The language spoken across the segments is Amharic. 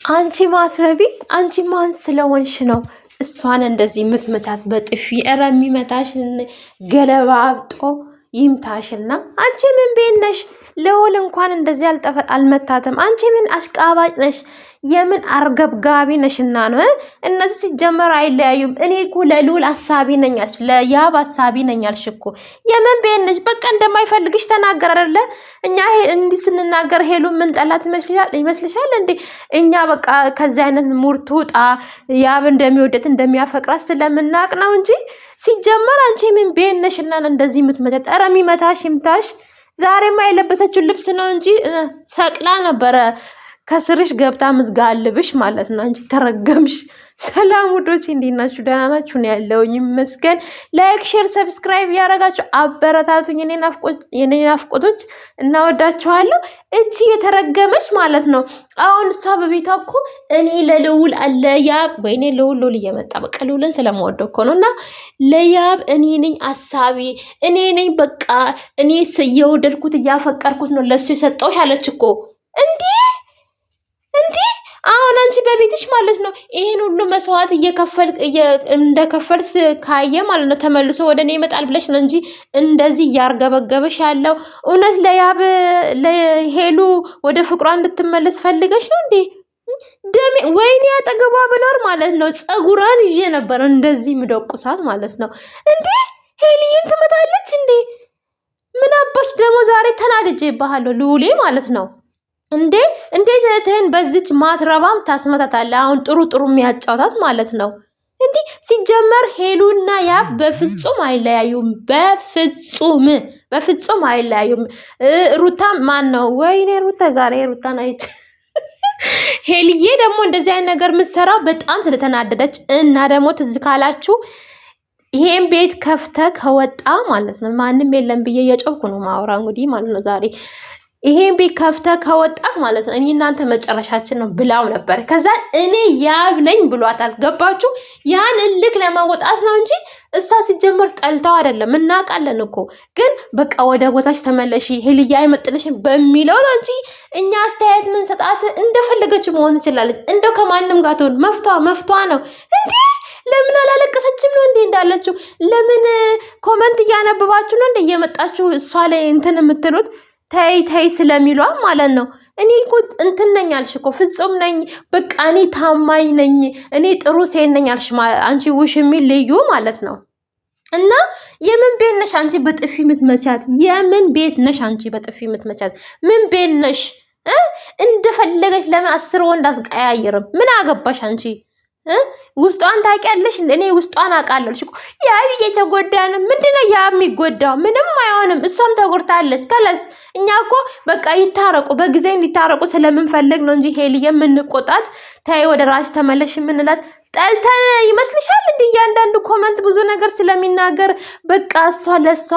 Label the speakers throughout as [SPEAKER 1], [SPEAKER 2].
[SPEAKER 1] አንቺ ማትረቢ አንቺ ማን ስለሆንሽ ነው እሷን እንደዚህ የምትመቻት በጥፊ? ኧረ የሚመታሽን ገለባ አብጦ ይምታሽና። አንቺ ምን ቤት ነሽ? ልዑል እንኳን እንደዚህ አልመታትም። አንቺ ምን አሽቃባጭ ነሽ? የምን አርገብጋቢ ነሽና ነው? እነሱ ሲጀመር አይለያዩም። እኔ እኮ ለልዑል አሳቢ ነኝ አልሽ፣ ለያብ አሳቢ ነኝ አልሽ እኮ። የምን ቤት ነሽ? በቃ እንደማይፈልግሽ ተናገር አይደለ? እኛ እንዲህ ስንናገር ሄሉ ምን ጠላት ይመስልሻል እንዴ? እኛ በቃ ከዚህ አይነት ሙርቱ ውጣ፣ ያብ እንደሚወደት እንደሚያፈቅራት ስለምናቅ ነው እንጂ ሲጀመር አንቺ ምን ቤት ነሽና እንደዚህ የምትመጣ? ኧረ የሚመታሽ ይምታሽ። ዛሬማ የለበሰችው ልብስ ነው እንጂ ሰቅላ ነበረ ከስርሽ ገብታ ምትጋልብሽ ማለት ነው። አንቺ ተረገምሽ። ሰላም ውዶች፣ እንዴት ናችሁ? ደህና ናችሁ? ነው ያለውኝ ይመስገን። ላይክ፣ ሼር፣ ሰብስክራይብ ያደረጋችሁ አበረታቱኝ። የኔ ናፍቆቶች እናወዳችኋለሁ። እቺ የተረገመች ማለት ነው። አሁን እሷ በቤቷ እኮ እኔ ለልዑል አለ ያብ ወይኔ ልዑል እየመጣ በቃ ልዑልን ስለማወደው እኮ ነው። እና ለያብ እኔ ነኝ አሳቢ፣ እኔ ነኝ በቃ እኔ እየወደድኩት እያፈቀርኩት ነው ለሱ የሰጠውሽ አለች እኮ። እንዴ አሁን አንቺ በቤትሽ ማለት ነው ይሄን ሁሉ መስዋዕት እንደከፈልስ ካየ ማለት ነው ተመልሶ ወደ እኔ ይመጣል ብለሽ ነው እንጂ እንደዚህ እያርገበገበሽ ያለው እውነት ለያብ ለሄሉ ወደ ፍቅሯ እንድትመለስ ፈልገሽ ነው እንዴ? ደሜ ወይኔ አጠገቧ ብኖር ማለት ነው ፀጉሯን ይዤ ነበር እንደዚህ ምደቁሳት ማለት ነው። እንዴ ሄልዬን ትመታለች እንዴ? ምን አባሽ ደግሞ ዛሬ ተናድጄ ይባሃለሁ ልዑሌ ማለት ነው። እንዴ እንዴት እህትህን በዚች ማትረባም ታስመታታለህ? አሁን ጥሩ የሚያጫውታት ማለት ነው። እንዴ ሲጀመር ሄሉና ያብ በፍጹም አይለያዩም። በፍጹም አይለያዩም። ሩታ ማን ነው? ወይኔ ሩታ ዛሬ ሩታን አይት ሄልዬ ደግሞ እንደዚህ አይነት ነገር ምትሰራው በጣም ስለተናደደች እና ደግሞ ትዝ ካላችሁ ይሄን ቤት ከፍተ ከወጣ ማለት ነው ማንም የለም ብዬ እየጮኩ ነው ማውራ እንግዲህ ማለት ነው ዛሬ ይሄን ቤት ከፍተ ከወጣት ማለት ነው እኔ እናንተ መጨረሻችን ነው ብላው ነበር። ከዛ እኔ ያብ ነኝ ብሏታል። ገባችሁ? ያን እልክ ለማወጣት ነው እንጂ እሷ ሲጀመር ጠልታው አይደለም። እናውቃለን እኮ ግን በቃ ወደ ቦታች ተመለሺ ሄልያ አይመጥልሽም በሚለው ነው እንጂ እኛ አስተያየት ምን ሰጣት እንደፈለገች መሆን ትችላለች። እንደው ከማንም ጋር ትሆን መፍቷ ነው እንዴ? ለምን አላለቀሰችም ነው እንዴ እንዳለችው? ለምን ኮመንት እያነበባችሁ ነው እንዴ እየመጣችሁ እሷ ላይ እንትን የምትሉት? ተይ ስለሚሏ ማለት ነው። እኔ እኮ እንትን ነኝ አልሽ እኮ ፍጹም ነኝ በቃ እኔ ታማኝ ነኝ እኔ ጥሩ ሴት ነኝ አልሽ አንቺ ውሽሚል ልዩ ማለት ነው። እና የምን ቤት ነሽ አንቺ በጥፊ ምትመቻት? የምን ቤት ነሽ አንቺ በጥፊ ምትመቻት? ምን ቤት ነሽ? እንደፈለገች ለምን 10 ወንድ አትቀያየርም? ምን አገባሽ አንቺ? ውስጧን ታውቂያለሽ? እኔ ውስጧን አውቃለሁ እኮ። ያብ እየተጎዳ ነው። ምንድነው ያብ የሚጎዳው? ምንም አይሆንም። እሷም ተጎድታለች። ከለስ እኛ እኮ በቃ ይታረቁ በጊዜ እንዲታረቁ ስለምንፈልግ ነው እንጂ ሄልዬ የምንቆጣት ተይ ወደ ራስሽ ተመለሽ የምንላት ጠልተን ይመስልሻል? እንደ እያንዳንዱ ኮመንት ብዙ ነገር ስለሚናገር በቃ እሷ ለሷ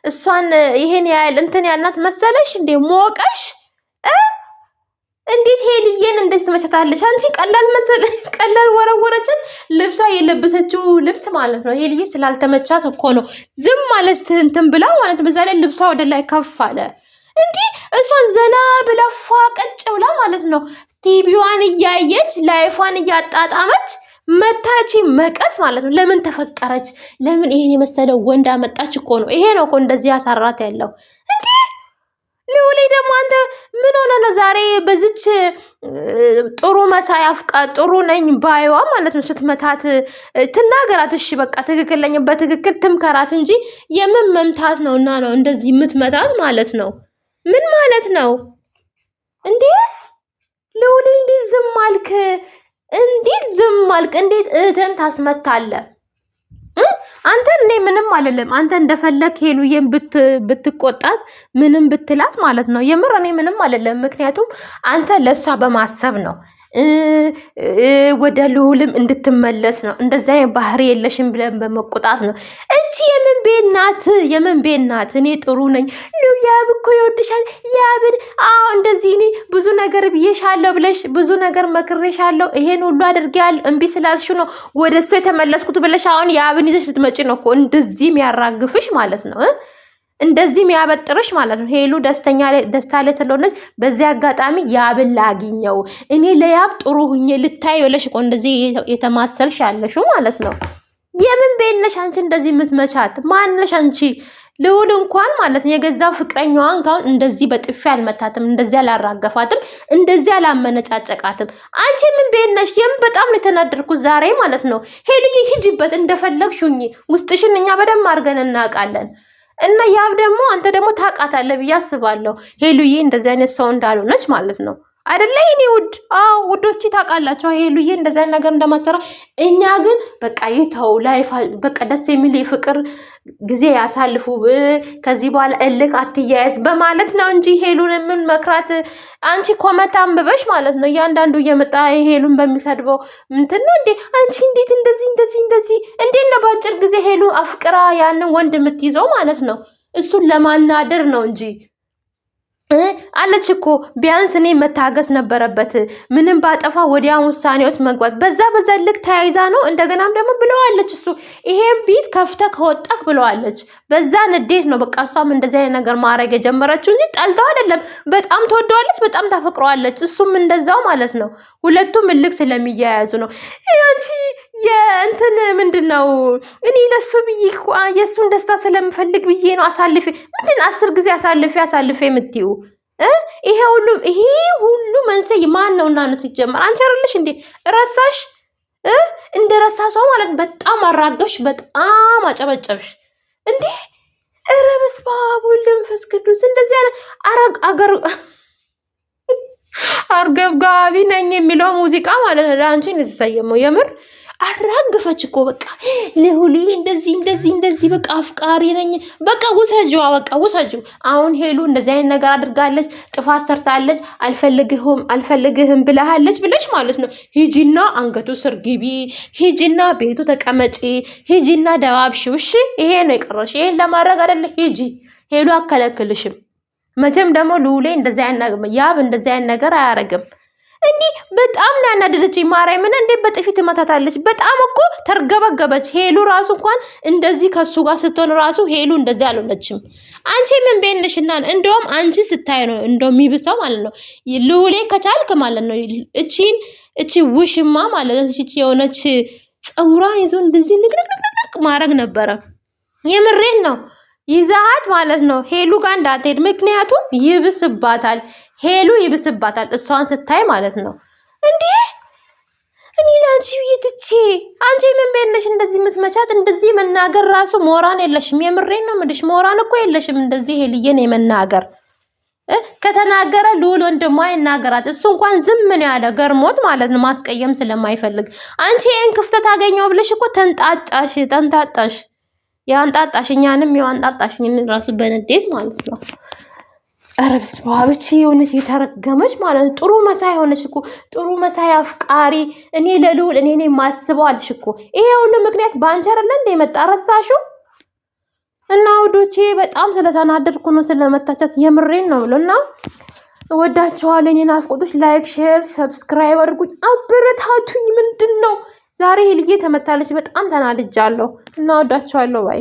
[SPEAKER 1] እሷን ይሄን ያህል እንትን ያልናት መሰለሽ እንዴ? ሞቀሽ እንዴት ሄልዬን እንደዚህ ትመቻታለሽ? አንቺ ቀላል ወረወረችን። ልብሷ የለበሰችው ልብስ ማለት ነው ሄልዬ ስላልተመቻት እኮ ነው ዝም ማለት እንትን ብላ ማለት በዛ ላይ ልብሷ ወደ ላይ ከፍ አለ። እንዴ እሷ ዘና ብላ ፏቀጭ ብላ ማለት ነው ቲቪዋን እያየች ላይፏን እያጣጣመች መታቺ መቀስ ማለት ነው። ለምን ተፈቀረች? ለምን ይሄን የመሰለው ወንድ አመጣች እኮ ነው። ይሄ ነው እኮ እንደዚህ ያሳራት ያለው። እንዴ ልዑሌ ደግሞ አንተ ምን ሆነ ነው ዛሬ በዚች ጥሩ መሳይ ጥሩ ነኝ ባይዋ ማለት ነው ስትመታት ትናገራት። እሺ በቃ ትክክለኛ በትክክል ትምከራት እንጂ የምን መምታት ነውና ነው እንደዚህ የምትመታት ማለት ነው? ምን ማለት ነው እንዴ? ልዑሌ እንዴት ዝም አልክ? እንዴት እህትን ታስመታለህ? አንተ እኔ ምንም አይደለም። አንተ እንደፈለክ ሄሉዬን ብትቆጣት ምንም ብትላት ማለት ነው የምር እኔ ምንም አይደለም። ምክንያቱም አንተ ለሷ በማሰብ ነው ወደ ልዑልም እንድትመለስ ነው። እንደዛ ባህሪ የለሽም ብለን በመቆጣት ነው። እቺ የምን ቤት ናት? እኔ ጥሩ ነኝ ያብ እኮ ይወድሻል። ያብን እንደዚህ እኔ ብዙ ነገር ብዬሻለሁ ብለሽ ብዙ ነገር መክሬሻለሁ። ይሄን ሁሉ አድርጌያለሁ እምቢ ስላልሽ ነው ወደሱ የተመለስኩት ብለሽ አሁን ያብን ይዘሽ ልትመጪ ነው እኮ እንደዚህ የሚያራግፍሽ ማለት ነው። እንደዚህ የሚያበጥርሽ ማለት ነው። ሄሉ ደስታ ላይ ስለሆነች በዚህ አጋጣሚ ያብን ላግኘው እኔ ለያብ ጥሩ ሁኜ ልታይ ብለሽ እኮ እንደዚህ የተማሰልሽ ያለሽው ማለት ነው። የምን ቤት ነሽ አንቺ እንደዚህ የምትመቻት? ማንነሽ አንቺ? ልዑል እንኳን ማለት ነው የገዛው ፍቅረኛዋን ጋር እንደዚህ በጥፊ አልመታትም፣ እንደዚህ አላራገፋትም፣ እንደዚህ አላመነጫጨቃትም። አንቺ ምን ቤት ነሽ? የምን በጣም ነው የተናደድኩት ዛሬ ማለት ነው። ሄሉዬ ሂጂበት እንደፈለግሽ ሁኚ፣ ውስጥሽን እኛ በደንብ አድርገን እናውቃለን። እና ያብ ደግሞ አንተ ደግሞ ታውቃታለህ ብዬ አስባለሁ ሄሉዬ እንደዚህ አይነት ሰው እንዳልሆነች ማለት ነው አይደለ? እኔ ውድ ውዶች ታውቃላችሁ ሄሉዬ እንደዚህ አይነት ነገር እንደማሰራ። እኛ ግን በቃ ይተው ላይፍ በቃ ደስ የሚል የፍቅር ጊዜ ያሳልፉ፣ ከዚህ በኋላ እልክ አትያያዝ በማለት ነው እንጂ ሄሉን ምን መክራት። አንቺ ኮመንት አንብበሽ ማለት ነው እያንዳንዱ እየመጣ ሄሉን በሚሰድበው እንትን ነው እንዴ? አንቺ እንዴት እንደዚህ እንዴት ነው በአጭር ጊዜ ሄሉ አፍቅራ ያንን ወንድ የምትይዘው ማለት ነው? እሱን ለማናደር ነው እንጂ አለች እኮ ቢያንስ እኔ መታገስ ነበረበት። ምንም ባጠፋ ወዲያውን ውሳኔ ውስጥ መግባት በዛ ልክ ተያይዛ ነው። እንደገናም ደግሞ ብለዋለች እሱ ይሄን ቢት ከፍተ ከወጣክ ብለዋለች። በዛ ንዴት ነው በቃ እሷም እንደዚህ አይነት ነገር ማድረግ የጀመረችው እንጂ ጠልተው አይደለም። በጣም ተወደዋለች፣ በጣም ታፈቅረዋለች። እሱም እንደዛው ማለት ነው። ሁለቱም እልክ ስለሚያያዙ ነው። አንቺ የእንትን ምንድነው እኔ ለሱ ብዬ የሱን ደስታ ስለምፈልግ ብዬ ነው አሳልፌ ምንድን 10 ጊዜ አሳልፌ የምትይው ይሄ ሁሉ መንስኤ ማን ነው? እና ነው ሲጀመር አንቺ አይደለሽ እንዴ? ረሳሽ? እንደ ረሳ ሰው ማለት በጣም አራገሽ፣ በጣም አጨበጨብሽ እንዴ! ኧረ በስመ አብ ወወልድ ወመንፈስ ቅዱስ። እንደዚህ አይነት አርገብጋቢ ነኝ የሚለው ሙዚቃ ማለት ነው አንቺ ነው የተሰየመው። የምር አራገፈች እኮ በቃ ለሁሌ እንደዚህ በቃ አፍቃሪ ነኝ በቃ ውሰጂው። አሁን ሄሉ እንደዚህ አይነት ነገር አድርጋለች፣ ጥፋት ሰርታለች፣ አልፈልግህም ብለሃለች ብለሽ ማለት ነው ሂጂና አንገቱ ስር ግቢ፣ ሂጂና ቤቱ ተቀመጪ፣ ሂጂና ደባብሽው። እሺ ይሄ ነው የቀረሽ። ይሄን ለማድረግ አይደለ ሂጂ። ሄሉ አከለክልሽም። መቼም ደግሞ ልዑሌ ያብ እንደዚህ አይነት ነገር አያረግም። እንዲህ በጣም ነው ያናደደችኝ። ማርያምን እንዴ በጥፊ ትመታታለች። በጣም እኮ ተርገበገበች። ሄሉ ራሱ እንኳን እንደዚህ ከሱ ጋር ስትሆን ራሱ ሄሉ እንደዚህ አልሆነችም። አንቺ ምን ቤነሽና እንደውም አንቺ ስታይ ነው እንደውም የሚብሰው ማለት ነው። ልዑሌ ከቻልክ ማለት ነው እቺ ውሽማ ማለት ነው እቺ የሆነች ፀጉሯን ይዞ እንደዚህ ንቅንቅ ማድረግ ነበረ። የምሬን ነው ይዛት ማለት ነው ሄሉ ጋር እንዳትሄድ። ምክንያቱም ይብስባታል፣ ሄሉ ይብስባታል እሷን ስታይ ማለት ነው። እንዴ እኔ ላንቺ ይትቼ አንቺ ምን በእነሽ እንደዚህ የምትመቻት እንደዚህ መናገር ራሱ ሞራን የለሽም። የምሬን ነው የምልሽ ሞራን እኮ የለሽም። እንደዚህ ሄልየን የመናገር ከተናገረ ልዑል ወንድሟ ይናገራት። እሱ እንኳን ዝም ነው ያለ ገርሞት ማለት ነው ማስቀየም ስለማይፈልግ። አንቺ ይሄን ክፍተት አገኘው ብለሽ እኮ ተንጣጣሽ ያንጣጣሽ እኛንም ያንጣጣሽኝ ራሱ በንዴት ማለት ነው። ኧረ በስመ አብ የሆነች የተረገመች ማለት ነው። ጥሩ መሳይ ሆነች እኮ ጥሩ መሳይ አፍቃሪ። እኔ ለልዑል እኔ ማስበው አልሽ እኮ ይሄ ሁሉ ምክንያት ባንቺ አይደለ እንደ መጣ ረሳሽው? እና ወዶቼ በጣም ስለተናደድኩ ነው ስለመታቻት የምሬን ነው ብሎና ወዳቸዋለሁ። እኔ ናፍቆቶች ላይክ፣ ሼር፣ ሰብስክራይብ አድርጉኝ፣ አበረታቱኝ። ምንድነው ዛሬ ሄልዬ ተመታለች። በጣም ተናድጃለሁ እና ወዳቸዋለሁ ባይ